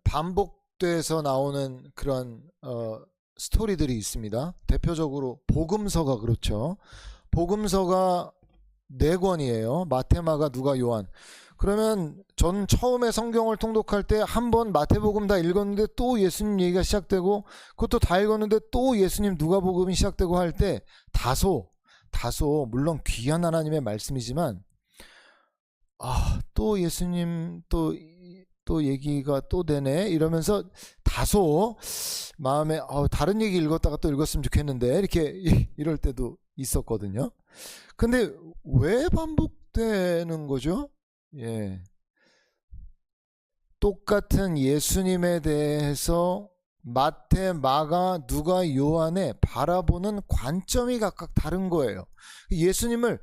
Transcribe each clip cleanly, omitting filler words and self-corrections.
반복돼서 나오는 그런 스토리들이 있습니다. 대표적으로 복음서가 그렇죠. 복음서가 4권이에요. 마태, 마가, 누가, 요한. 그러면 전 처음에 성경을 통독할 때 한 번 마태복음 다 읽었는데 또 예수님 얘기가 시작되고, 그것도 다 읽었는데 또 예수님 누가복음이 시작되고 할 때 다소 물론 귀한 하나님의 말씀이지만 또 예수님 또 얘기가 또 되네 이러면서 다소 마음에 다른 얘기 읽었다가 또 읽었으면 좋겠는데 이렇게 이럴 때도 있었거든요. 근데 왜 반복되는 거죠? 예. 똑같은 예수님에 대해서 마태, 마가, 누가, 요한에 바라보는 관점이 각각 다른 거예요. 예수님을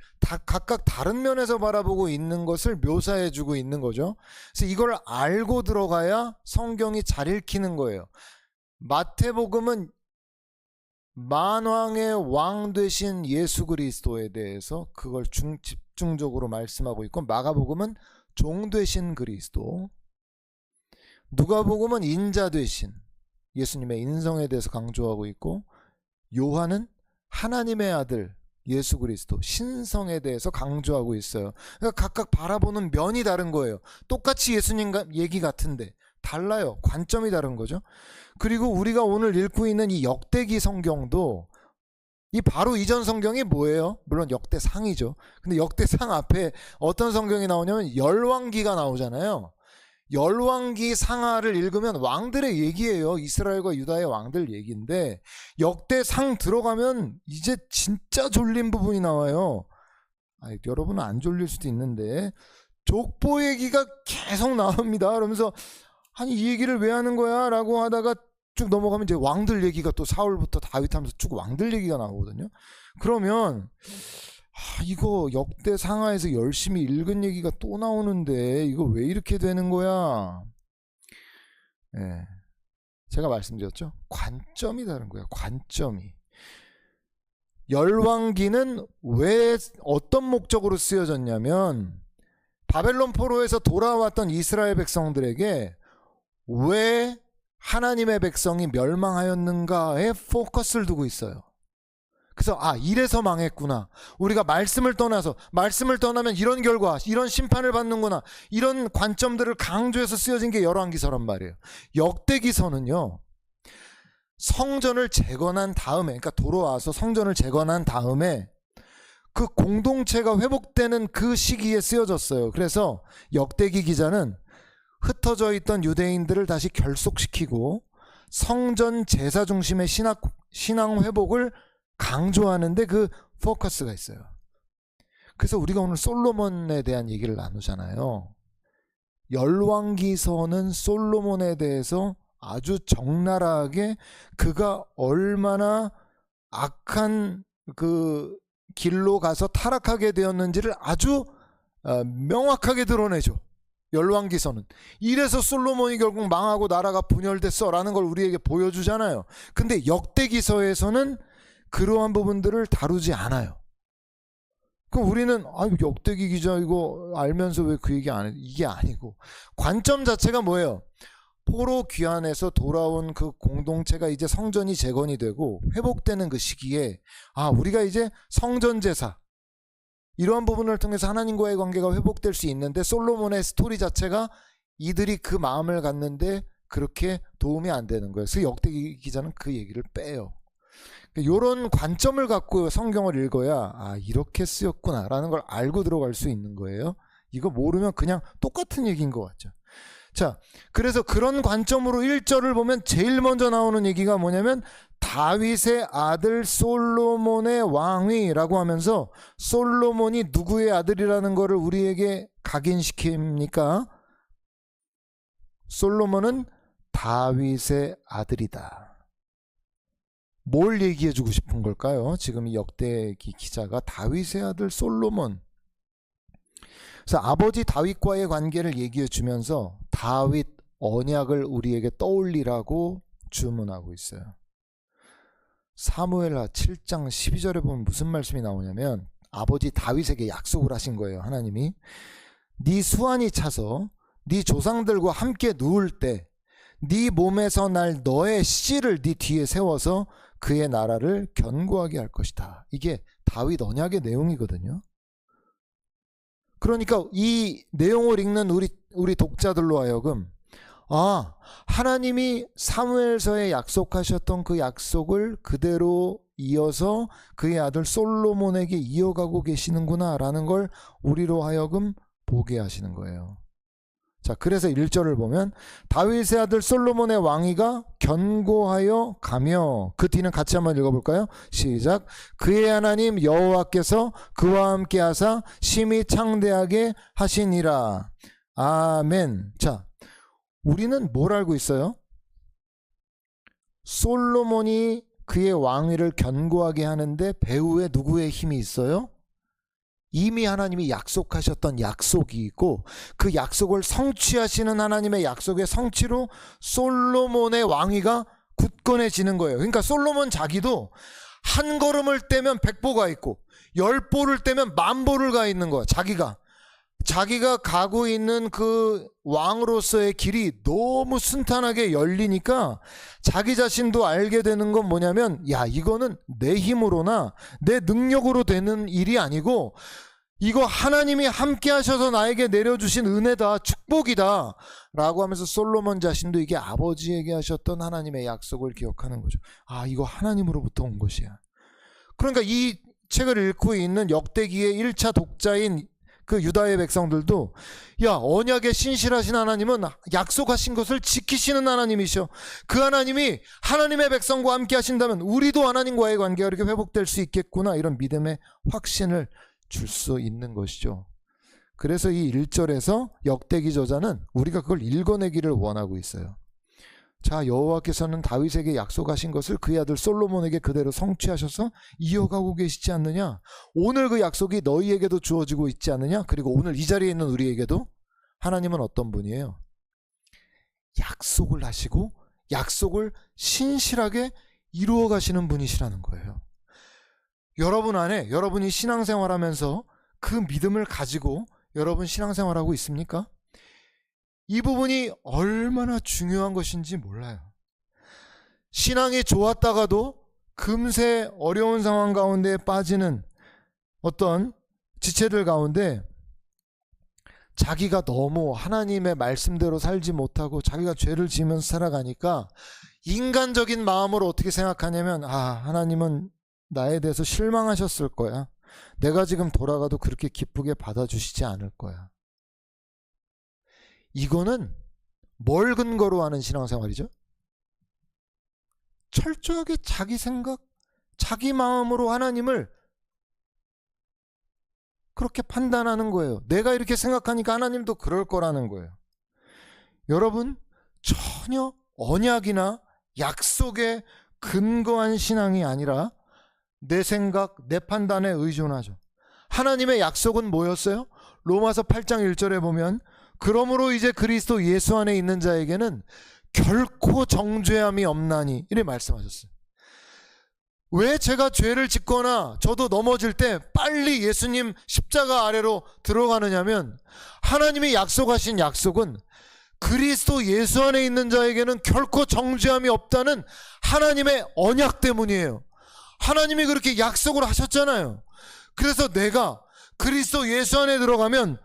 각각 다른 면에서 바라보고 있는 것을 묘사해주고 있는 거죠. 그래서 이걸 알고 들어가야 성경이 잘 읽히는 거예요. 마태복음은 만왕의 왕 되신 예수 그리스도에 대해서 그걸 집중적으로 말씀하고 있고, 마가복음은 종 되신 그리스도, 누가복음은 인자 되신 예수님의 인성에 대해서 강조하고 있고, 요한은 하나님의 아들 예수 그리스도 신성에 대해서 강조하고 있어요. 그러니까 각각 바라보는 면이 다른 거예요. 똑같이 예수님 얘기 같은데 달라요. 관점이 다른 거죠. 그리고 우리가 오늘 읽고 있는 이 역대기 성경도 이 바로 이전 성경이 뭐예요? 물론 역대상이죠. 근데 역대상 앞에 어떤 성경이 나오냐면 열왕기가 나오잖아요. 열왕기 상하를 읽으면 왕들의 얘기예요. 이스라엘과 유다의 왕들 얘기인데, 역대상 들어가면 이제 진짜 졸린 부분이 나와요. 여러분은 안 졸릴 수도 있는데 족보 얘기가 계속 나옵니다. 그러면서 아니 이 얘기를 왜 하는 거야? 라고 하다가 쭉 넘어가면 이제 왕들 얘기가 또 사울부터 다윗 하면서 쭉 왕들 얘기가 나오거든요. 그러면 이거 역대 상하에서 열심히 읽은 얘기가 또 나오는데 이거 왜 이렇게 되는 거야? 네. 제가 말씀드렸죠. 관점이 다른 거야. 관점이. 열왕기는 왜 어떤 목적으로 쓰여졌냐면 바벨론 포로에서 돌아왔던 이스라엘 백성들에게 왜 하나님의 백성이 멸망하였는가에 포커스를 두고 있어요. 그래서 이래서 망했구나. 우리가 말씀을 떠나면 이런 결과, 이런 심판을 받는구나. 이런 관점들을 강조해서 쓰여진 게 열왕기서란 말이에요. 역대기서는요, 성전을 재건한 다음에, 그러니까 돌아와서 성전을 재건한 다음에 그 공동체가 회복되는 그 시기에 쓰여졌어요. 그래서 역대기 기자는 흩어져 있던 유대인들을 다시 결속시키고 성전 제사 중심의 신앙 회복을 강조하는데 그 포커스가 있어요. 그래서 우리가 오늘 솔로몬에 대한 얘기를 나누잖아요. 열왕기서는 솔로몬에 대해서 아주 적나라하게 그가 얼마나 악한 그 길로 가서 타락하게 되었는지를 아주 명확하게 드러내죠. 열왕기서는 이래서 솔로몬이 결국 망하고 나라가 분열됐어 라는 걸 우리에게 보여주잖아요. 근데 역대기서에서는 그러한 부분들을 다루지 않아요. 그럼 우리는 역대기 기자 이거 알면서 왜 그 얘기 안 해? 이게 아니고 관점 자체가 뭐예요? 포로 귀환에서 돌아온 그 공동체가 이제 성전이 재건이 되고 회복되는 그 시기에 우리가 이제 성전 제사 이러한 부분을 통해서 하나님과의 관계가 회복될 수 있는데, 솔로몬의 스토리 자체가 이들이 그 마음을 갖는데 그렇게 도움이 안 되는 거예요. 그래서 역대기 기자는 그 얘기를 빼요. 이런 관점을 갖고 성경을 읽어야 이렇게 쓰였구나 라는 걸 알고 들어갈 수 있는 거예요. 이거 모르면 그냥 똑같은 얘기인 것 같죠. 자, 그래서 그런 관점으로 1절을 보면 제일 먼저 나오는 얘기가 뭐냐면 다윗의 아들 솔로몬의 왕위라고 하면서 솔로몬이 누구의 아들이라는 거를 우리에게 각인시킵니까? 솔로몬은 다윗의 아들이다. 뭘 얘기해주고 싶은 걸까요? 지금 이 역대기 기자가 다윗의 아들 솔로몬. 그래서 아버지 다윗과의 관계를 얘기해주면서 다윗 언약을 우리에게 떠올리라고 주문하고 있어요. 사무엘하 7장 12절에 보면 무슨 말씀이 나오냐면 아버지 다윗에게 약속을 하신 거예요. 하나님이 네 수완이 차서 네 조상들과 함께 누울 때 네 몸에서 날 너의 씨를 네 뒤에 세워서 그의 나라를 견고하게 할 것이다. 이게 다윗 언약의 내용이거든요. 그러니까 이 내용을 읽는 우리 독자들로 하여금 하나님이 사무엘서에 약속하셨던 그 약속을 그대로 이어서 그의 아들 솔로몬에게 이어가고 계시는구나 라는 걸 우리로 하여금 보게 하시는 거예요. 자, 그래서 1절을 보면 다윗의 아들 솔로몬의 왕위가 견고하여 가며, 그 뒤는 같이 한번 읽어볼까요? 시작. 그의 하나님 여호와께서 그와 함께 하사 심히 창대하게 하시니라. 아멘. 자, 우리는 뭘 알고 있어요? 솔로몬이 그의 왕위를 견고하게 하는데 배후에 누구의 힘이 있어요? 이미 하나님이 약속하셨던 약속이 있고, 그 약속을 성취하시는 하나님의 약속의 성취로 솔로몬의 왕위가 굳건해지는 거예요. 그러니까 솔로몬 자기도 한 걸음을 떼면 100보가 있고 10보를 떼면 10,000보를 가 있는 거야. 자기가 가고 있는 그 왕으로서의 길이 너무 순탄하게 열리니까 자기 자신도 알게 되는 건 뭐냐면, 야, 이거는 내 힘으로나 내 능력으로 되는 일이 아니고 이거 하나님이 함께 하셔서 나에게 내려주신 은혜다, 축복이다 라고 하면서 솔로몬 자신도 이게 아버지에게 하셨던 하나님의 약속을 기억하는 거죠. 이거 하나님으로부터 온 것이야. 그러니까 이 책을 읽고 있는 역대기의 1차 독자인 그 유다의 백성들도, 야, 언약에 신실하신 하나님은 약속하신 것을 지키시는 하나님이셔. 그 하나님이 하나님의 백성과 함께 하신다면 우리도 하나님과의 관계가 이렇게 회복될 수 있겠구나, 이런 믿음의 확신을 줄 수 있는 것이죠. 그래서 이 1절에서 역대기 저자는 우리가 그걸 읽어내기를 원하고 있어요. 자, 여호와께서는 다윗에게 약속하신 것을 그의 아들 솔로몬에게 그대로 성취하셔서 이어가고 계시지 않느냐? 오늘 그 약속이 너희에게도 주어지고 있지 않느냐? 그리고 오늘 이 자리에 있는 우리에게도 하나님은 어떤 분이에요? 약속을 하시고 약속을 신실하게 이루어 가시는 분이시라는 거예요. 여러분 안에, 여러분이 신앙생활하면서 그 믿음을 가지고 여러분 신앙생활하고 있습니까? 이 부분이 얼마나 중요한 것인지 몰라요. 신앙이 좋았다가도 금세 어려운 상황 가운데 빠지는 어떤 지체들 가운데 자기가 너무 하나님의 말씀대로 살지 못하고 자기가 죄를 지으면서 살아가니까 인간적인 마음으로 어떻게 생각하냐면, 하나님은 나에 대해서 실망하셨을 거야. 내가 지금 돌아가도 그렇게 기쁘게 받아주시지 않을 거야. 이거는 뭘 근거로 하는 신앙생활이죠? 철저하게 자기 생각, 자기 마음으로 하나님을 그렇게 판단하는 거예요. 내가 이렇게 생각하니까 하나님도 그럴 거라는 거예요. 여러분, 전혀 언약이나 약속에 근거한 신앙이 아니라 내 생각, 내 판단에 의존하죠. 하나님의 약속은 뭐였어요? 로마서 8장 1절에 보면, 그러므로 이제 그리스도 예수 안에 있는 자에게는 결코 정죄함이 없나니, 이렇게 말씀하셨어요. 왜 제가 죄를 짓거나 저도 넘어질 때 빨리 예수님 십자가 아래로 들어가느냐면, 하나님이 약속하신 약속은 그리스도 예수 안에 있는 자에게는 결코 정죄함이 없다는 하나님의 언약 때문이에요. 하나님이 그렇게 약속을 하셨잖아요. 그래서 내가 그리스도 예수 안에 들어가면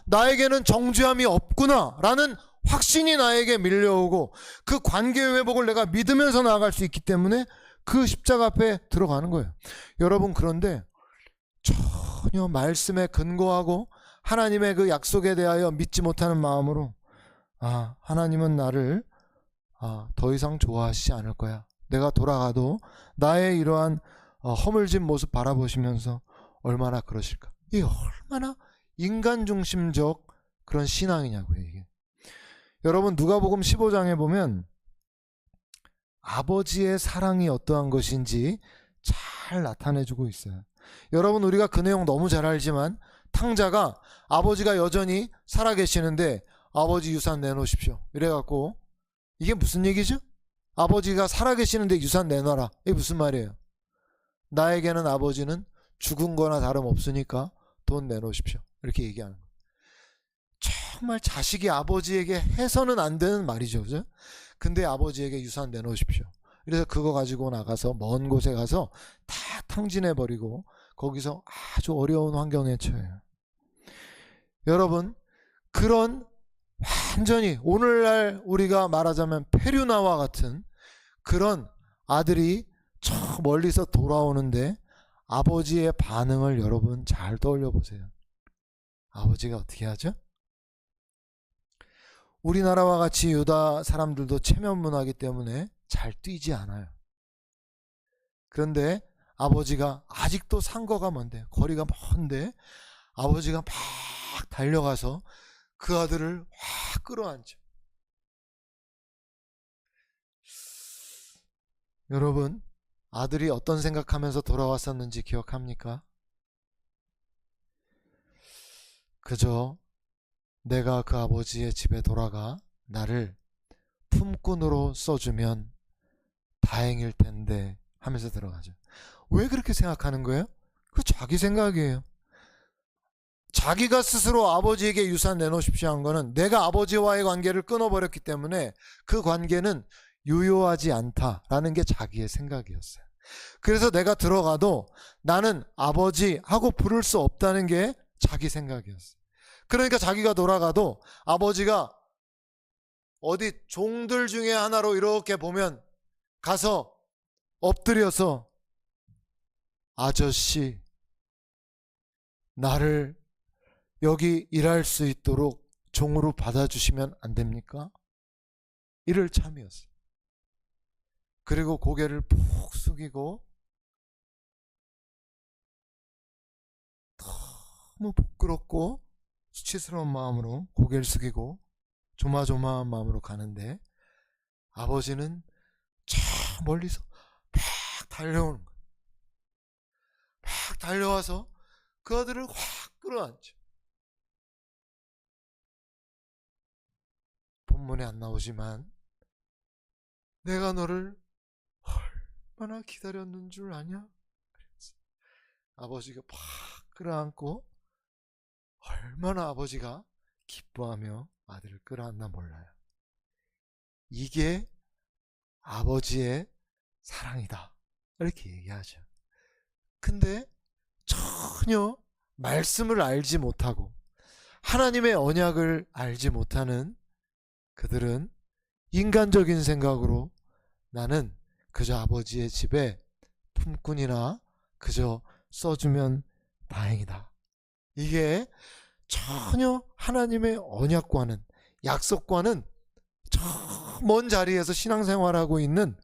나에게는 정죄함이 없구나 라는 확신이 나에게 밀려오고, 그 관계의 회복을 내가 믿으면서 나아갈 수 있기 때문에 그 십자가 앞에 들어가는 거예요. 여러분, 그런데 전혀 말씀에 근거하고 하나님의 그 약속에 대하여 믿지 못하는 마음으로 하나님은 나를 더 이상 좋아하시지 않을 거야. 내가 돌아가도 나의 이러한 허물진 모습 바라보시면서 얼마나 그러실까. 이게 얼마나 인간 중심적 그런 신앙이냐고요, 이게. 여러분, 누가복음 15장에 보면 아버지의 사랑이 어떠한 것인지 잘 나타내주고 있어요. 여러분, 우리가 그 내용 너무 잘 알지만 탕자가 아버지가 여전히 살아계시는데 아버지 유산 내놓으십시오 이래갖고, 이게 무슨 얘기죠? 아버지가 살아계시는데 유산 내놔라, 이게 무슨 말이에요? 나에게는 아버지는 죽은 거나 다름없으니까 돈 내놓으십시오, 이렇게 얘기하는 거예요. 정말 자식이 아버지에게 해서는 안 되는 말이죠. 그죠? 근데 아버지에게 유산 내놓으십시오. 그래서 그거 가지고 나가서 먼 곳에 가서 다 탕진해버리고 거기서 아주 어려운 환경에 처해요. 여러분, 그런 완전히 오늘날 우리가 말하자면 페류나와 같은 그런 아들이 저 멀리서 돌아오는데 아버지의 반응을 여러분 잘 떠올려 보세요. 아버지가 어떻게 하죠? 우리나라와 같이 유다 사람들도 체면 문화이기 때문에 잘 뛰지 않아요. 그런데 아버지가 아직도 상거가 먼데, 거리가 먼데 아버지가 막 달려가서 그 아들을 확 끌어안죠. 여러분, 아들이 어떤 생각하면서 돌아왔었는지 기억합니까? 그저 내가 그 아버지의 집에 돌아가 나를 품꾼으로 써주면 다행일 텐데 하면서 들어가죠. 왜 그렇게 생각하는 거예요? 그 자기 생각이에요. 자기가 스스로 아버지에게 유산 내놓으십시오 한 거는 내가 아버지와의 관계를 끊어버렸기 때문에 그 관계는 유효하지 않다라는 게 자기의 생각이었어요. 그래서 내가 들어가도 나는 아버지 하고 부를 수 없다는 게 자기 생각이었어요. 그러니까 자기가 돌아가도 아버지가 어디 종들 중에 하나로 이렇게 보면 가서 엎드려서 아저씨, 나를 여기 일할 수 있도록 종으로 받아주시면 안 됩니까? 이럴 참이었어요. 그리고 고개를 푹 숙이고 너무 부끄럽고 수치스러운 마음으로 고개를 숙이고 조마조마한 마음으로 가는데 아버지는 저 멀리서 막 달려오는 거예요. 막 달려와서 그 아들을 확 끌어안죠. 본문에 안 나오지만 내가 너를 얼마나 기다렸는 줄 아냐? 아버지가 팍 끌어안고 얼마나 아버지가 기뻐하며 아들을 끌어안나 몰라요. 이게 아버지의 사랑이다 이렇게 얘기하죠. 근데 전혀 말씀을 알지 못하고 하나님의 언약을 알지 못하는 그들은 인간적인 생각으로 나는 그저 아버지의 집에 품꾼이나 그저 써주면 다행이다. 이게 전혀 하나님의 언약과는 약속과는 저 먼 자리에서 신앙생활하고 있는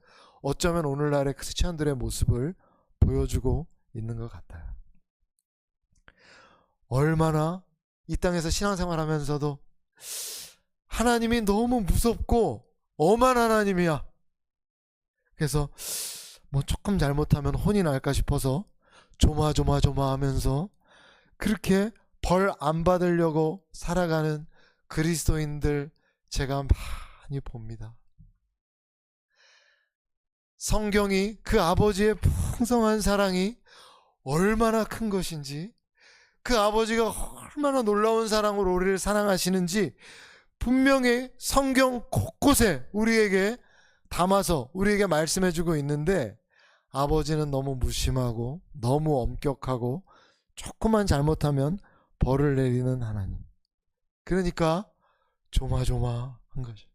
어쩌면 오늘날의 크리스찬들의 모습을 보여주고 있는 것 같아요. 얼마나 이 땅에서 신앙생활하면서도 하나님이 너무 무섭고 엄한 하나님이야. 그래서 뭐 조금 잘못하면 혼이 날까 싶어서 조마조마하면서 그렇게 벌 안 받으려고 살아가는 그리스도인들 제가 많이 봅니다. 성경이 그 아버지의 풍성한 사랑이 얼마나 큰 것인지, 그 아버지가 얼마나 놀라운 사랑으로 우리를 사랑하시는지 분명히 성경 곳곳에 우리에게 담아서 우리에게 말씀해주고 있는데, 아버지는 너무 무심하고 너무 엄격하고 조금만 잘못하면 벌을 내리는 하나님. 그러니까 조마조마한 거죠.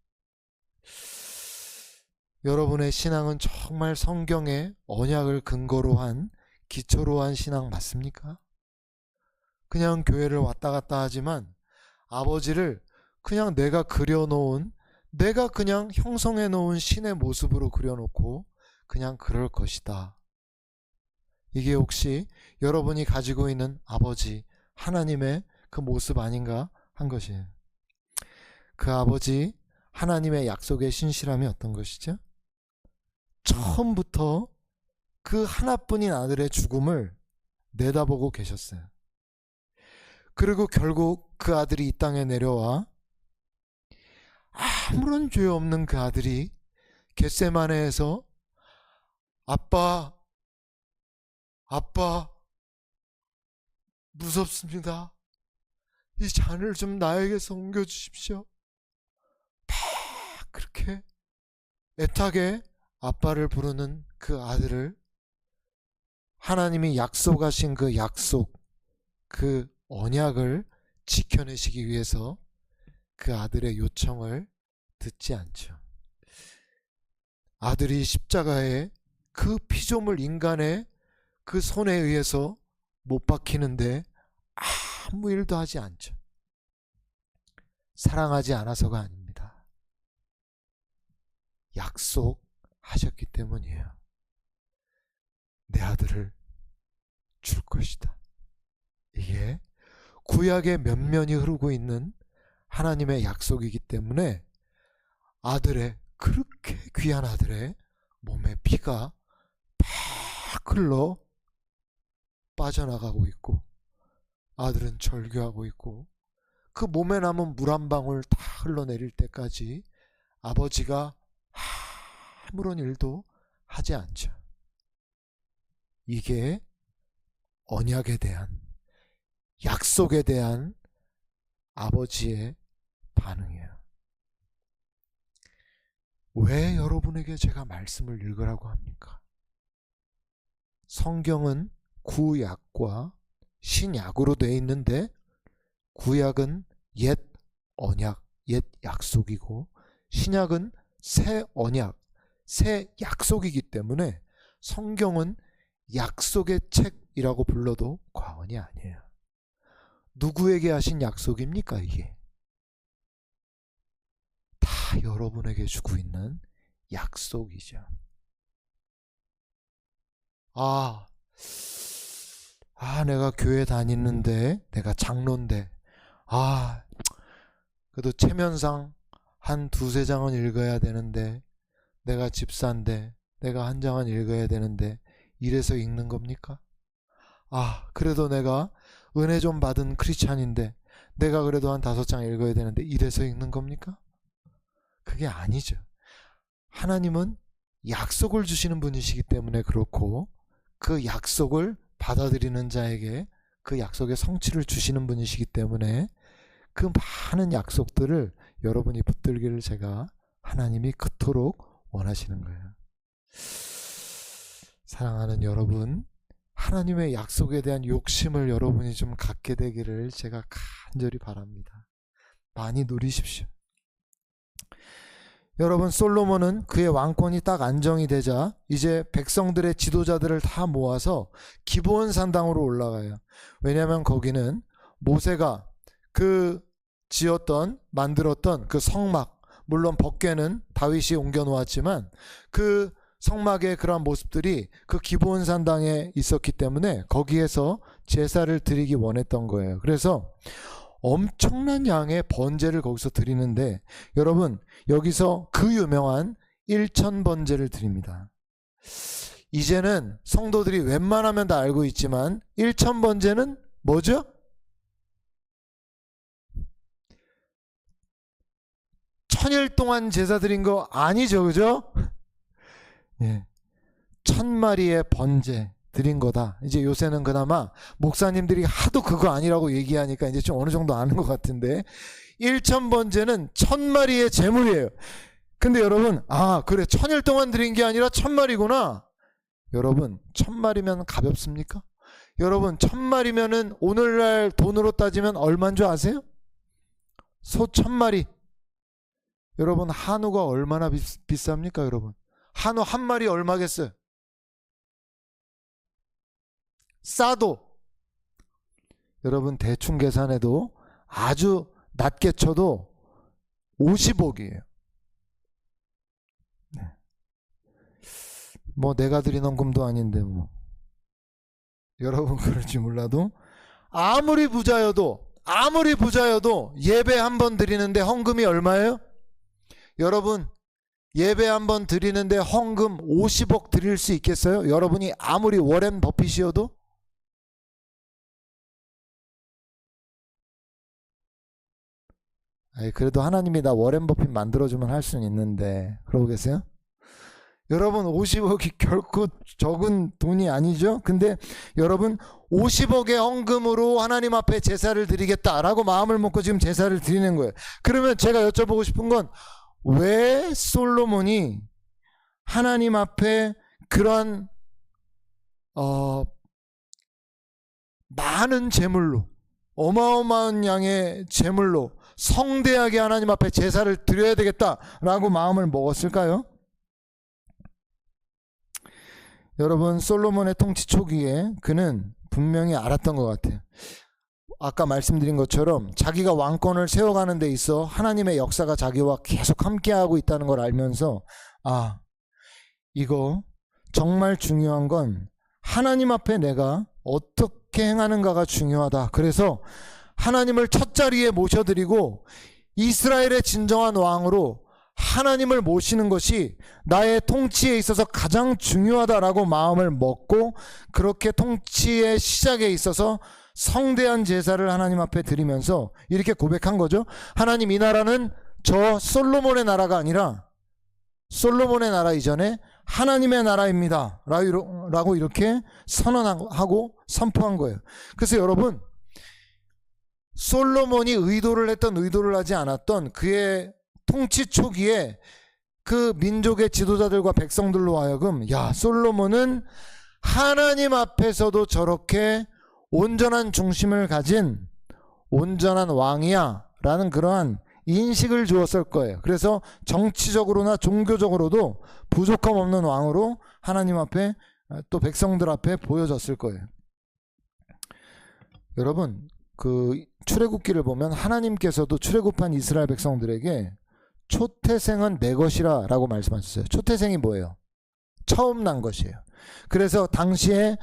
여러분의 신앙은 정말 성경의 언약을 근거로 한, 기초로 한 신앙 맞습니까? 그냥 교회를 왔다 갔다 하지만 아버지를 그냥 내가 그려놓은, 내가 그냥 형성해 놓은 신의 모습으로 그려놓고 그냥 그럴 것이다. 이게 혹시 여러분이 가지고 있는 아버지 하나님의 그 모습 아닌가 한 것이에요. 그 아버지 하나님의 약속의 신실함이 어떤 것이죠? 처음부터 그 하나뿐인 아들의 죽음을 내다보고 계셨어요. 그리고 결국 그 아들이 이 땅에 내려와 아무런 죄 없는 그 아들이 겟세마네에서 아빠 무섭습니다. 이 잔을 좀 나에게서 옮겨주십시오. 막 그렇게 애타게 아빠를 부르는 그 아들을 하나님이 약속하신 그 약속, 그 언약을 지켜내시기 위해서 그 아들의 요청을 듣지 않죠. 아들이 십자가에 그 피조물 인간의 그 손에 의해서 못 박히는데 아무 일도 하지 않죠. 사랑하지 않아서가 아닙니다. 약속하셨기 때문이에요. 내 아들을 줄 것이다. 이게 구약의 면면이 흐르고 있는 하나님의 약속이기 때문에 아들의, 그렇게 귀한 아들의 몸에 피가 팍 흘러 빠져나가고 있고 아들은 절규하고 있고 그 몸에 남은 물 한 방울 다 흘러내릴 때까지 아버지가 아무런 일도 하지 않죠. 이게 언약에 대한, 약속에 대한 아버지의 반응이에요. 왜 여러분에게 제가 말씀을 읽으라고 합니까? 성경은 구약과 신약으로 되어 있는데 구약은 옛 언약, 옛 약속이고 신약은 새 언약, 새 약속이기 때문에 성경은 약속의 책이라고 불러도 과언이 아니에요. 누구에게 하신 약속입니까 이게? 다 여러분에게 주고 있는 약속이죠. 내가 교회 다니는데, 내가 장로인데, 그래도 체면상 한 두세 장은 읽어야 되는데, 내가 집사인데, 내가 한 장은 읽어야 되는데, 이래서 읽는 겁니까? 그래도 내가 은혜 좀 받은 크리스찬인데, 내가 그래도 한 5장 읽어야 되는데, 이래서 읽는 겁니까? 그게 아니죠. 하나님은 약속을 주시는 분이시기 때문에 그렇고, 그 약속을 받아들이는 자에게 그 약속의 성취를 주시는 분이시기 때문에 그 많은 약속들을 여러분이 붙들기를 제가 하나님이 그토록 원하시는 거예요. 사랑하는 여러분, 하나님의 약속에 대한 욕심을 여러분이 좀 갖게 되기를 제가 간절히 바랍니다. 많이 누리십시오. 여러분, 솔로몬은 그의 왕권이 딱 안정이 되자 이제 백성들의 지도자들을 다 모아서 기브온 산당으로 올라가요. 왜냐하면 거기는 모세가 그 만들었던 그 성막, 물론 법궤는 다윗이 옮겨 놓았지만 그 성막의 그러한 모습들이 그 기브온 산당에 있었기 때문에 거기에서 제사를 드리기 원했던 거예요. 그래서 엄청난 양의 번제를 거기서 드리는데 여러분, 여기서 그 유명한 1000번제를 드립니다. 이제는 성도들이 웬만하면 다 알고 있지만 1000번제는 뭐죠? 1000일 동안 제사 드린 거 아니죠, 그죠? 예. 1000마리의 번제 드린 거다. 이제 요새는 그나마 목사님들이 하도 그거 아니라고 얘기하니까 이제 좀 어느 정도 아는 것 같은데 1000번제는 1000마리의 제물이에요. 근데 여러분, 그래 1000일 동안 드린 게 아니라 1000마리구나. 여러분, 1000마리면 가볍습니까? 여러분, 1000마리면은 오늘날 돈으로 따지면 얼마인 줄 아세요? 소 1000마리. 여러분, 한우가 얼마나 비쌉니까 여러분? 한우 한 마리 얼마겠어요? 싸도 여러분 대충 계산해도 아주 낮게 쳐도 50억이에요. 네. 뭐 내가 드린 헌금도 아닌데 뭐 여러분 그럴지 몰라도 아무리 부자여도 예배 한 번 드리는데 헌금이 얼마예요? 여러분, 예배 한 번 드리는데 헌금 50억 드릴 수 있겠어요? 여러분이 아무리 워렌 버핏이어도? 그래도 하나님이 나 워렌 버핏 만들어주면 할 수는 있는데 그러고 계세요? 여러분 50억이 결코 적은 돈이 아니죠. 근데 여러분 50억의 헌금으로 하나님 앞에 제사를 드리겠다라고 마음을 먹고 지금 제사를 드리는 거예요. 그러면 제가 여쭤보고 싶은 건 왜 솔로몬이 하나님 앞에 그런 많은 제물로, 어마어마한 양의 제물로 성대하게 하나님 앞에 제사를 드려야 되겠다라고 마음을 먹었을까요? 여러분 솔로몬의 통치 초기에 그는 분명히 알았던 것 같아요. 아까 말씀드린 것처럼 자기가 왕권을 세워가는 데 있어 하나님의 역사가 자기와 계속 함께하고 있다는 걸 알면서 이거 정말 중요한 건 하나님 앞에 내가 어떻게 행하는가가 중요하다. 그래서 하나님을 첫 자리에 모셔드리고 이스라엘의 진정한 왕으로 하나님을 모시는 것이 나의 통치에 있어서 가장 중요하다라고 마음을 먹고 그렇게 통치의 시작에 있어서 성대한 제사를 하나님 앞에 드리면서 이렇게 고백한 거죠. 하나님, 이 나라는 저 솔로몬의 나라가 아니라 솔로몬의 나라 이전에 하나님의 나라입니다 라고 이렇게 선언하고 선포한 거예요. 그래서 여러분, 솔로몬이 의도를 했던 의도를 하지 않았던 그의 통치 초기에 그 민족의 지도자들과 백성들로 하여금 솔로몬은 하나님 앞에서도 저렇게 온전한 중심을 가진 온전한 왕이야 라는 그러한 인식을 주었을 거예요. 그래서 정치적으로나 종교적으로도 부족함 없는 왕으로 하나님 앞에 또 백성들 앞에 보여졌을 거예요. 여러분, 그 출애굽기를 보면 하나님께서도 출애굽한 이스라엘 백성들에게 초태생은 내 것이라 라고 말씀하셨어요. 초태생이 뭐예요? 처음 난 것이에요. 그래서 당시에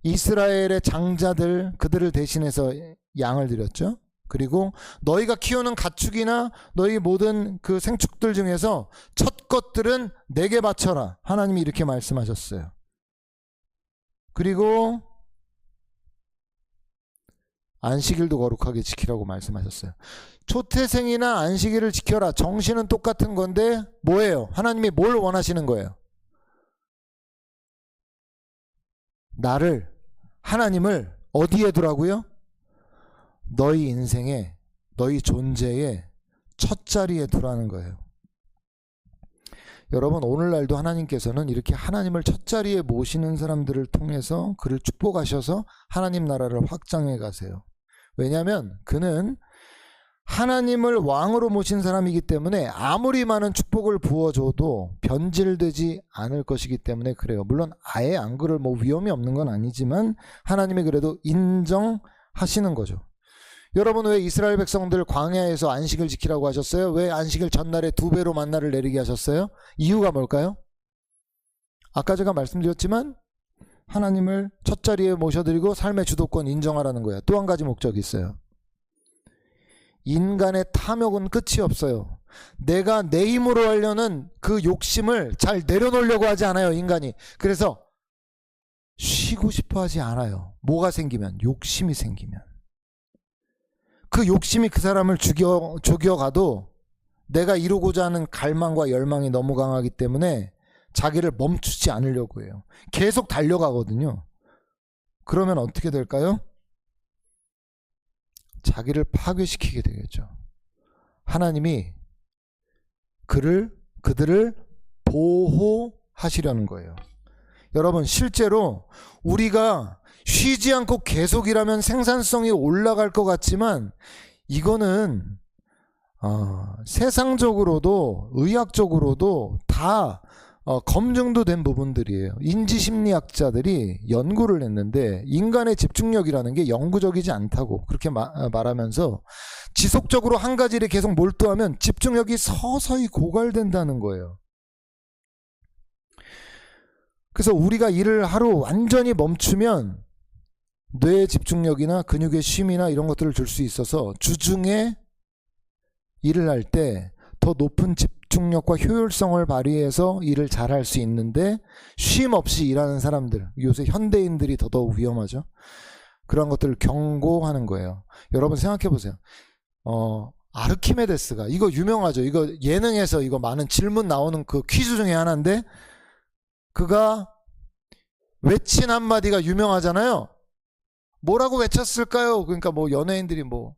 이스라엘의 장자들, 그들을 대신해서 양을 드렸죠. 그리고 너희가 키우는 가축이나 너희 모든 그 생축들 중에서 첫 것들은 내게 바쳐라. 하나님이 이렇게 말씀하셨어요. 그리고 안식일도 거룩하게 지키라고 말씀하셨어요. 초태생이나 안식일을 지켜라. 정신은 똑같은 건데 뭐예요? 하나님이 뭘 원하시는 거예요? 하나님을 어디에 두라고요? 너희 인생에, 너희 존재의 첫 자리에 두라는 거예요. 여러분, 오늘날도 하나님께서는 이렇게 하나님을 첫 자리에 모시는 사람들을 통해서 그를 축복하셔서 하나님 나라를 확장해 가세요. 왜냐하면 그는 하나님을 왕으로 모신 사람이기 때문에 아무리 많은 축복을 부어줘도 변질되지 않을 것이기 때문에 그래요. 물론 아예 안 그럴 위험이 없는 건 아니지만 하나님이 그래도 인정하시는 거죠. 여러분, 왜 이스라엘 백성들 광야에서 안식을 지키라고 하셨어요? 왜 안식일 전날에 2배로 만나를 내리게 하셨어요? 이유가 뭘까요? 아까 제가 말씀드렸지만 하나님을 첫 자리에 모셔드리고 삶의 주도권 인정하라는 거예요. 또 한 가지 목적이 있어요. 인간의 탐욕은 끝이 없어요. 내가 내 힘으로 하려는 그 욕심을 잘 내려놓으려고 하지 않아요, 인간이. 그래서 쉬고 싶어 하지 않아요. 뭐가 생기면? 욕심이 생기면. 그 욕심이 그 사람을 죽여가도 내가 이루고자 하는 갈망과 열망이 너무 강하기 때문에 자기를 멈추지 않으려고 해요. 계속 달려가거든요. 그러면 어떻게 될까요? 자기를 파괴시키게 되겠죠. 하나님이 그들을 보호하시려는 거예요. 여러분, 실제로 우리가 쉬지 않고 계속 일하면 생산성이 올라갈 것 같지만 이거는 세상적으로도 의학적으로도 다 검증도 된 부분들이에요. 인지심리학자들이 연구를 했는데 인간의 집중력이라는 게 영구적이지 않다고 그렇게 말하면서 지속적으로 한 가지 일에 계속 몰두하면 집중력이 서서히 고갈된다는 거예요. 그래서 우리가 일을 하루 완전히 멈추면 뇌의 집중력이나 근육의 쉼이나 이런 것들을 줄 수 있어서 주중에 일을 할 때 더 높은 집중력과 효율성을 발휘해서 일을 잘 할 수 있는데 쉼 없이 일하는 사람들, 요새 현대인들이 더더욱 위험하죠. 그런 것들을 경고하는 거예요. 여러분 생각해 보세요. 아르키메데스가, 이거 유명하죠. 이거 예능에서 이거 많은 질문 나오는 그 퀴즈 중에 하나인데 그가 외친 한마디가 유명하잖아요. 뭐라고 외쳤을까요? 그러니까 뭐 연예인들이 뭐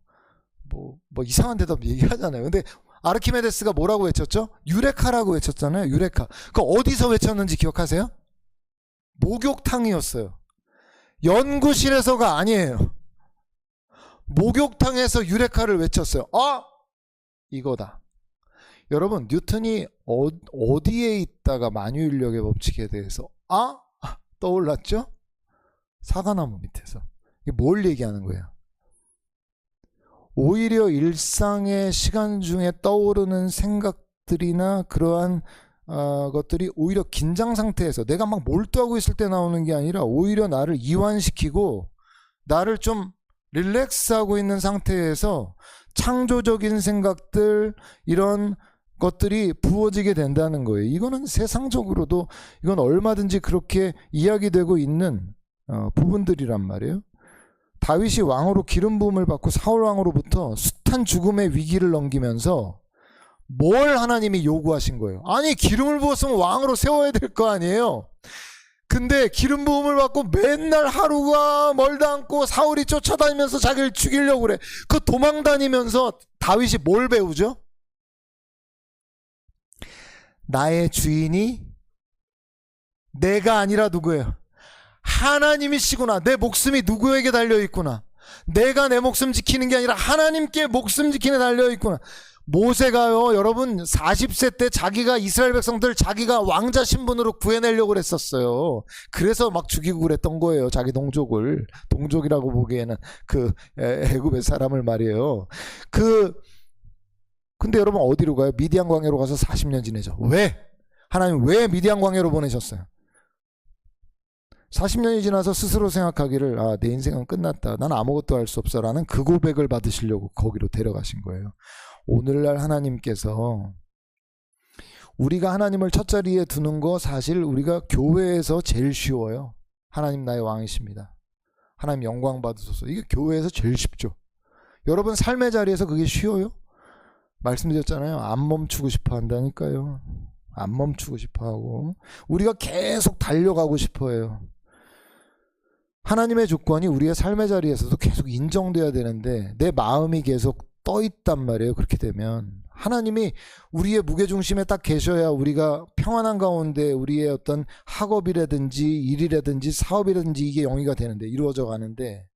이상한 대답 얘기하잖아요. 근데 아르키메데스가 뭐라고 외쳤죠? 유레카라고 외쳤잖아요. 유레카. 그 어디서 외쳤는지 기억하세요? 목욕탕이었어요. 연구실에서가 아니에요. 목욕탕에서 유레카를 외쳤어요. 이거다. 여러분, 뉴턴이 어디에 있다가 만유인력의 법칙에 대해서 떠올랐죠? 사과나무 밑에서. 이게 뭘 얘기하는 거예요? 오히려 일상의 시간 중에 떠오르는 생각들이나 그러한 것들이 오히려 긴장 상태에서 내가 막 몰두하고 있을 때 나오는 게 아니라 오히려 나를 이완시키고 나를 좀 릴렉스하고 있는 상태에서 창조적인 생각들, 이런 것들이 부어지게 된다는 거예요. 이거는 세상적으로도 이건 얼마든지 그렇게 이야기되고 있는 부분들이란 말이에요. 다윗이 왕으로 기름 부음을 받고 사울 왕으로부터 숱한 죽음의 위기를 넘기면서 뭘 하나님이 요구하신 거예요? 아니, 기름을 부었으면 왕으로 세워야 될 거 아니에요. 근데 기름 부음을 받고 맨날 하루가 멀다 않고 사울이 쫓아다니면서 자기를 죽이려고 그래. 그 도망다니면서 다윗이 뭘 배우죠? 나의 주인이 내가 아니라 누구예요? 하나님이시구나. 내 목숨이 누구에게 달려있구나. 내가 내 목숨 지키는 게 아니라 하나님께 목숨 지키는 데 달려있구나. 모세가요, 여러분 40세 때 자기가 이스라엘 백성들 자기가 왕자 신분으로 구해내려고 그랬었어요. 그래서 막 죽이고 그랬던 거예요. 자기 동족이라고 보기에는 그 애굽의 사람을 말이에요. 근데 여러분 어디로 가요? 미디안 광야로 가서 40년 지내죠. 왜? 하나님 왜 미디안 광야로 보내셨어요? 40년이 지나서 스스로 생각하기를 내 인생은 끝났다. 난 아무것도 할 수 없어 라는 그 고백을 받으시려고 거기로 데려가신 거예요. 오늘날 하나님께서 우리가 하나님을 첫 자리에 두는 거 사실 우리가 교회에서 제일 쉬워요. 하나님 나의 왕이십니다. 하나님 영광 받으소서. 이게 교회에서 제일 쉽죠. 여러분 삶의 자리에서 그게 쉬워요? 말씀드렸잖아요. 안 멈추고 싶어 한다니까요. 안 멈추고 싶어 하고 우리가 계속 달려가고 싶어 해요. 하나님의 조건이 우리의 삶의 자리에서도 계속 인정돼야 되는데 내 마음이 계속 떠 있단 말이에요. 그렇게 되면 하나님이 우리의 무게중심에 딱 계셔야 우리가 평안한 가운데 우리의 어떤 학업이라든지 일이라든지 사업이라든지 이게 영위가 되는데 이루어져 가는데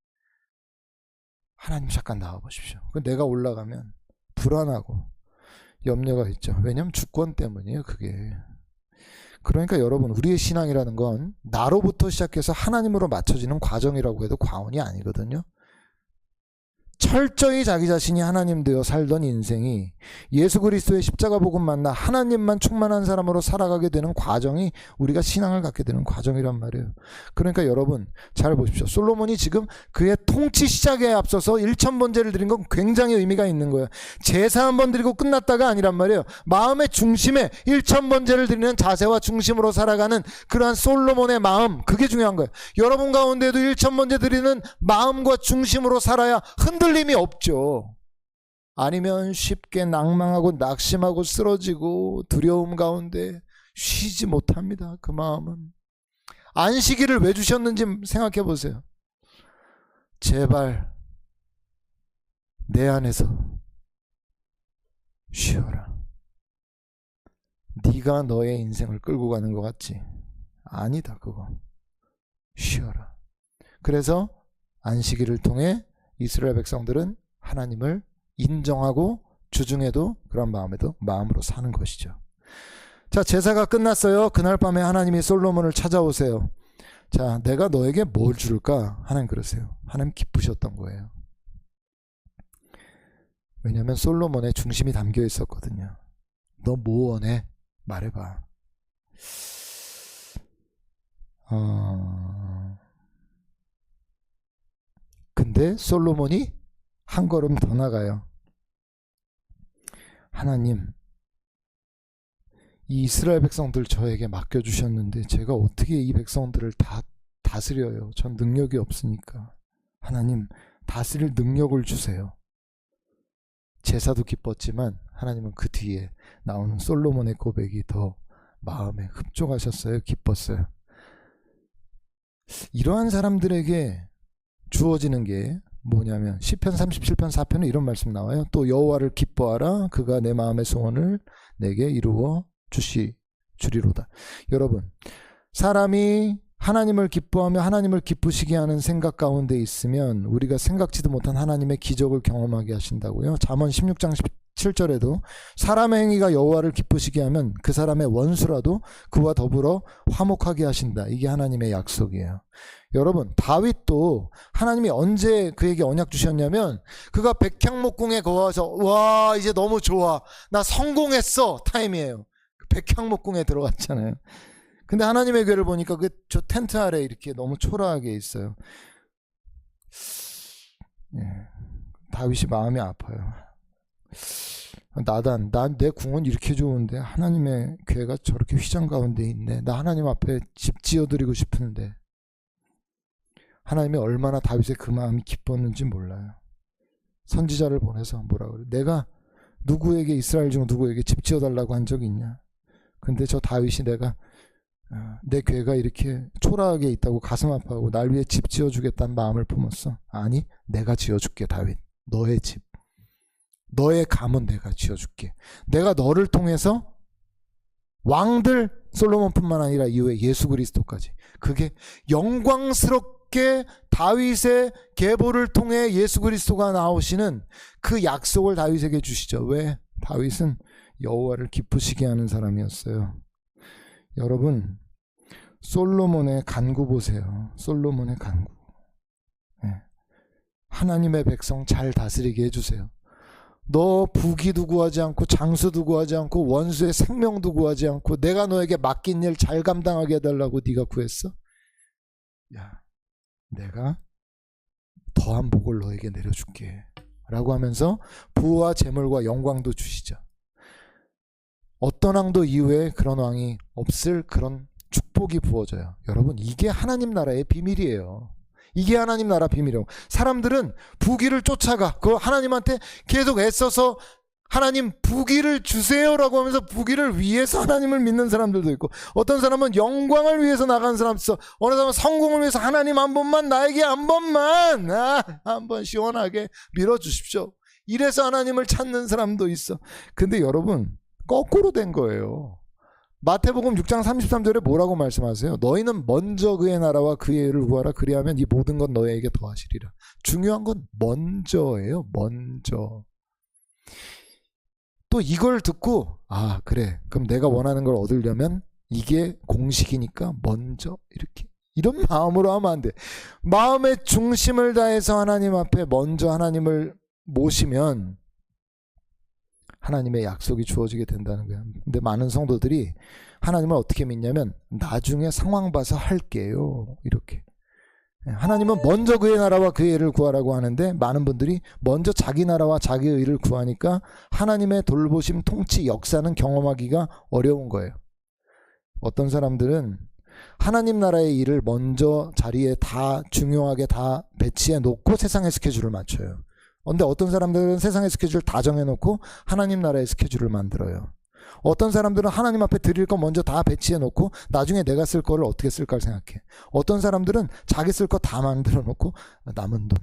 하나님 잠깐 나와 보십시오. 내가 올라가면 불안하고 염려가 있죠. 왜냐하면 주권 때문이에요. 그게. 그러니까 여러분 우리의 신앙이라는 건 나로부터 시작해서 하나님으로 맞춰지는 과정이라고 해도 과언이 아니거든요. 철저히 자기 자신이 하나님 되어 살던 인생이 예수 그리스도의 십자가 복음 만나 하나님만 충만한 사람으로 살아가게 되는 과정이 우리가 신앙을 갖게 되는 과정이란 말이에요. 그러니까 여러분 잘 보십시오. 솔로몬이 지금 그의 통치 시작에 앞서서 1000번제를 드린 건 굉장히 의미가 있는 거예요. 제사 한 번 드리고 끝났다가 아니란 말이에요. 마음의 중심에 1000번제를 드리는 자세와 중심으로 살아가는 그러한 솔로몬의 마음, 그게 중요한 거예요. 여러분 가운데도 1000번제 드리는 마음과 중심으로 살아야 흔들림이 없죠. 아니면 쉽게 낭망하고 낙심하고 쓰러지고 두려움 가운데 쉬지 못합니다. 그 마음은. 안식일을 왜 주셨는지 생각해 보세요. 제발 내 안에서 쉬어라. 네가 너의 인생을 끌고 가는 것 같지? 아니다. 그거 쉬어라. 그래서 안식일을 통해 이스라엘 백성들은 하나님을 인정하고 주중에도 그런 마음으로 사는 것이죠. 자, 제사가 끝났어요. 그날 밤에 하나님이 솔로몬을 찾아오세요. 자, 내가 너에게 뭘 줄까? 하나님 그러세요. 하나님 기쁘셨던 거예요. 왜냐하면 솔로몬의 중심이 담겨 있었거든요. 너 뭐 원해? 말해봐. 근데 솔로몬이 한 걸음 더 나가요. 하나님, 이 이스라엘 백성들 저에게 맡겨주셨는데 제가 어떻게 이 백성들을 다 다스려요? 전 능력이 없으니까. 하나님, 다스릴 능력을 주세요. 제사도 기뻤지만 하나님은 그 뒤에 나오는 솔로몬의 고백이 더 마음에 흡족하셨어요? 기뻤어요? 이러한 사람들에게 주어지는 게 뭐냐면 시편 37편 4편에 이런 말씀 나와요. 또 여호와를 기뻐하라. 그가 내 마음의 소원을 내게 이루어 주리로다. 여러분, 사람이 하나님을 기뻐하며 하나님을 기쁘시게 하는 생각 가운데 있으면 우리가 생각지도 못한 하나님의 기적을 경험하게 하신다고요. 잠언 16장 17절에도 사람의 행위가 여호와를 기쁘시게 하면 그 사람의 원수라도 그와 더불어 화목하게 하신다. 이게 하나님의 약속이에요. 여러분, 다윗도 하나님이 언제 그에게 언약 주셨냐면 그가 백향목궁에 거하서 와 이제 너무 좋아 나 성공했어 타임이에요. 백향목궁에 들어갔잖아요. 근데 하나님의 괴를 보니까 저 텐트 아래 이렇게 너무 초라하게 있어요. 예, 다윗이 마음이 아파요. 나단, 내 궁은 이렇게 좋은데 하나님의 괴가 저렇게 휘장 가운데 있네. 나 하나님 앞에 집 지어드리고 싶은데. 하나님이 얼마나 다윗의 그 마음이 기뻤는지 몰라요. 선지자를 보내서 뭐라 그래? 내가 누구에게 이스라엘 중 누구에게 집 지어달라고 한 적이 있냐? 근데 저 다윗이 내 괴가 이렇게 초라하게 있다고 가슴 아파하고 날 위해 집 지어주겠다는 마음을 품었어. 아니, 내가 지어줄게 다윗. 너의 집. 너의 가문 내가 지어줄게. 내가 너를 통해서 왕들 솔로몬뿐만 아니라 이후에 예수 그리스도까지. 그게 영광스럽게 다윗의 계보를 통해 예수 그리스도가 나오시는 그 약속을 다윗에게 주시죠. 왜? 다윗은 여호와를 기쁘시게 하는 사람이었어요. 여러분, 솔로몬의 간구 보세요. 솔로몬의 간구. 네. 하나님의 백성 잘 다스리게 해주세요. 너 부귀도 구하지 않고 장수도 구하지 않고 원수의 생명도 구하지 않고 내가 너에게 맡긴 일 잘 감당하게 해달라고 네가 구했어? 야, 내가 더한 복을 너에게 내려줄게 라고 하면서 부와 재물과 영광도 주시죠. 어떤 왕도 이후에 그런 왕이 없을 그런 축복이 부어져요. 여러분, 이게 하나님 나라의 비밀이에요. 이게 하나님 나라 비밀이에요. 사람들은 부귀를 쫓아가. 그 하나님한테 계속 애써서 하나님 부귀를 주세요라고 하면서 부귀를 위해서 하나님을 믿는 사람들도 있고, 어떤 사람은 영광을 위해서 나가는 사람도 있어. 어느 사람은 성공을 위해서 하나님 한 번만 나에게 한 번만 한 번 시원하게 밀어주십시오. 이래서 하나님을 찾는 사람도 있어. 근데 여러분, 거꾸로 된 거예요. 마태복음 6장 33절에 뭐라고 말씀하세요? 너희는 먼저 그의 나라와 그의 의를 구하라. 그리하면 이 모든 것 너희에게 더하시리라. 중요한 건 먼저예요. 먼저. 또 이걸 듣고 그래, 그럼 내가 원하는 걸 얻으려면 이게 공식이니까 먼저 이렇게, 이런 마음으로 하면 안 돼. 마음의 중심을 다해서 하나님 앞에 먼저 하나님을 모시면 하나님의 약속이 주어지게 된다는 거예요. 근데 많은 성도들이 하나님을 어떻게 믿냐면 나중에 상황 봐서 할게요, 이렇게. 하나님은 먼저 그의 나라와 그의 의를 구하라고 하는데 많은 분들이 먼저 자기 나라와 자기의 의를 구하니까 하나님의 돌보심, 통치, 역사는 경험하기가 어려운 거예요. 어떤 사람들은 하나님 나라의 일을 먼저 자리에 다 중요하게 다 배치해 놓고 세상의 스케줄을 맞춰요. 근데 어떤 사람들은 세상의 스케줄 다 정해놓고 하나님 나라의 스케줄을 만들어요. 어떤 사람들은 하나님 앞에 드릴 거 먼저 다 배치해 놓고 나중에 내가 쓸 거를 어떻게 쓸까 생각해. 어떤 사람들은 자기 쓸 거 다 만들어 놓고 남은 돈.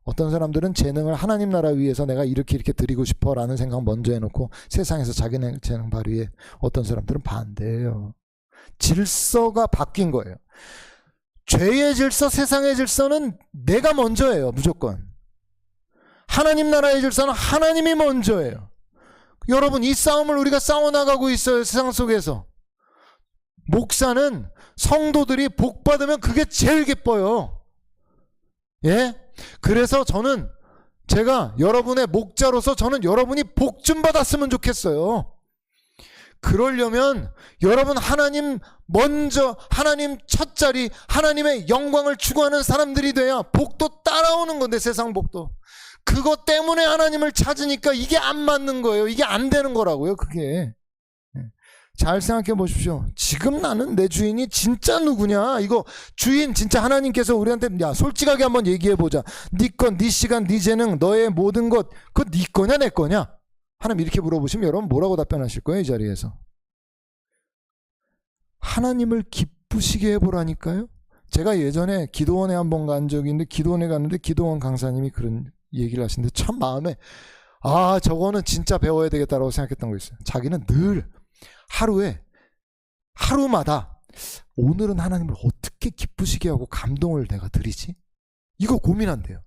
어떤 사람들은 재능을 하나님 나라 위해서 내가 이렇게 드리고 싶어 라는 생각 먼저 해놓고 세상에서 자기네 재능 발휘해. 어떤 사람들은 반대예요. 질서가 바뀐 거예요. 죄의 질서, 세상의 질서는 내가 먼저예요. 무조건. 하나님 나라의 질서는 하나님이 먼저예요. 여러분, 이 싸움을 우리가 싸워나가고 있어요. 세상 속에서. 목사는 성도들이 복 받으면 그게 제일 기뻐요. 예? 그래서 제가 여러분의 목자로서 저는 여러분이 복 좀 받았으면 좋겠어요. 그러려면 여러분 하나님 먼저, 하나님 첫 자리, 하나님의 영광을 추구하는 사람들이 돼야 복도 따라오는 건데, 세상 복도. 그것 때문에 하나님을 찾으니까 이게 안 맞는 거예요. 이게 안 되는 거라고요, 그게. 잘 생각해 보십시오. 지금 나는 내 주인이 진짜 누구냐? 이거 주인 진짜 하나님께서 우리한테 솔직하게 한번 얘기해 보자. 네 것, 네 시간, 네 재능, 너의 모든 것, 그거 네 거냐 내 거냐? 하나님 이렇게 물어보시면 여러분 뭐라고 답변하실 거예요, 이 자리에서? 하나님을 기쁘시게 해보라니까요. 제가 예전에 기도원에 한번 간 적이 있는데, 기도원에 갔는데 기도원 강사님이 그런 얘기를 하시는데 참 마음에, 아, 저거는 진짜 배워야 되겠다라고 생각했던 거 있어요. 자기는 늘 하루마다 오늘은 하나님을 어떻게 기쁘시게 하고 감동을 내가 드리지? 이거 고민한대요.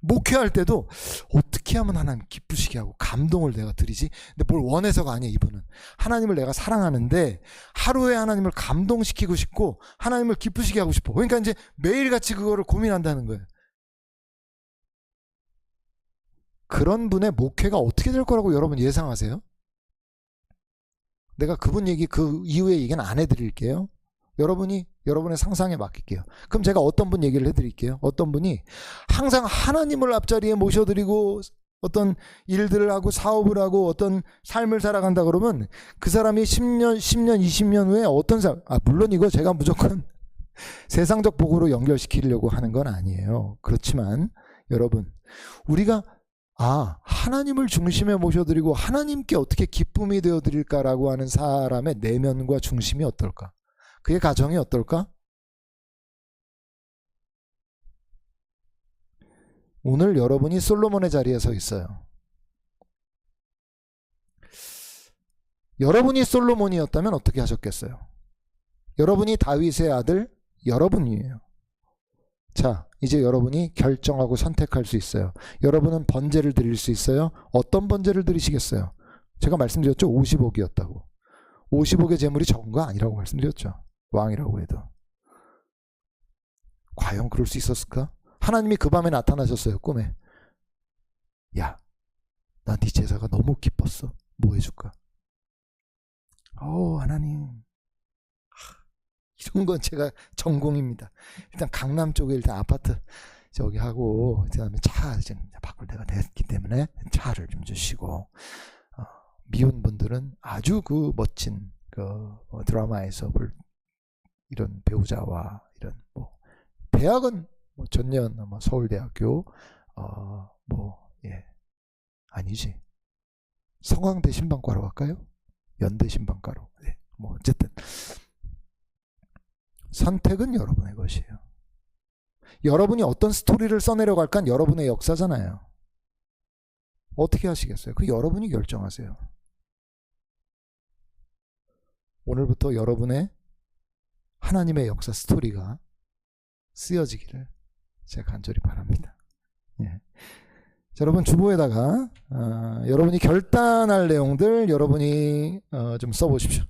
목회할 때도 어떻게 하면 하나님 기쁘시게 하고 감동을 내가 드리지? 근데 뭘 원해서가 아니에요. 이분은 하나님을 내가 사랑하는데 하루에 하나님을 감동시키고 싶고 하나님을 기쁘시게 하고 싶어. 그러니까 이제 매일같이 그거를 고민한다는 거예요. 그런 분의 목회가 어떻게 될 거라고 여러분 예상하세요? 내가 그분 얘기 그 이후의 얘기는 안 해드릴게요. 여러분이 여러분의 상상에 맡길게요. 그럼 제가 어떤 분 얘기를 해드릴게요. 어떤 분이 항상 하나님을 앞자리에 모셔드리고 어떤 일들을 하고 사업을 하고 어떤 삶을 살아간다 그러면 그 사람이 10년, 20년 후에 어떤 삶, 물론 이거 제가 무조건 세상적 복으로 연결시키려고 하는 건 아니에요. 그렇지만 여러분, 우리가 하나님을 중심에 모셔드리고 하나님께 어떻게 기쁨이 되어드릴까라고 하는 사람의 내면과 중심이 어떨까? 그의 가정이 어떨까? 오늘 여러분이 솔로몬의 자리에 서 있어요. 여러분이 솔로몬이었다면 어떻게 하셨겠어요? 여러분이 다윗의 아들, 여러분이에요. 자, 이제 여러분이 결정하고 선택할 수 있어요. 여러분은 번제를 드릴 수 있어요? 어떤 번제를 드리시겠어요? 제가 말씀드렸죠? 50억이었다고. 50억의 재물이 적은 거 아니라고 말씀드렸죠. 왕이라고 해도. 과연 그럴 수 있었을까? 하나님이 그 밤에 나타나셨어요. 꿈에. 야, 난 네 제사가 너무 기뻤어. 뭐 해줄까? 하나님, 이런 건 제가 전공입니다. 일단 강남 쪽에 일단 아파트 저기 하고, 그다음에 차 좀 바꿀 때가 됐기 때문에 차를 좀 주시고, 미혼 분들은 아주 그 멋진 그 드라마에서 볼 이런 배우자와 이런 대학은 전년 서울대학교 아니지, 성황대 신방과로 갈까요? 연대 신방과로. 네, 어쨌든 선택은 여러분의 것이에요. 여러분이 어떤 스토리를 써내려갈까 여러분의 역사잖아요. 어떻게 하시겠어요? 그 여러분이 결정하세요. 오늘부터 여러분의 하나님의 역사 스토리가 쓰여지기를 제가 간절히 바랍니다. 예. 자, 여러분 주보에다가 여러분이 결단할 내용들 여러분이 좀 써보십시오.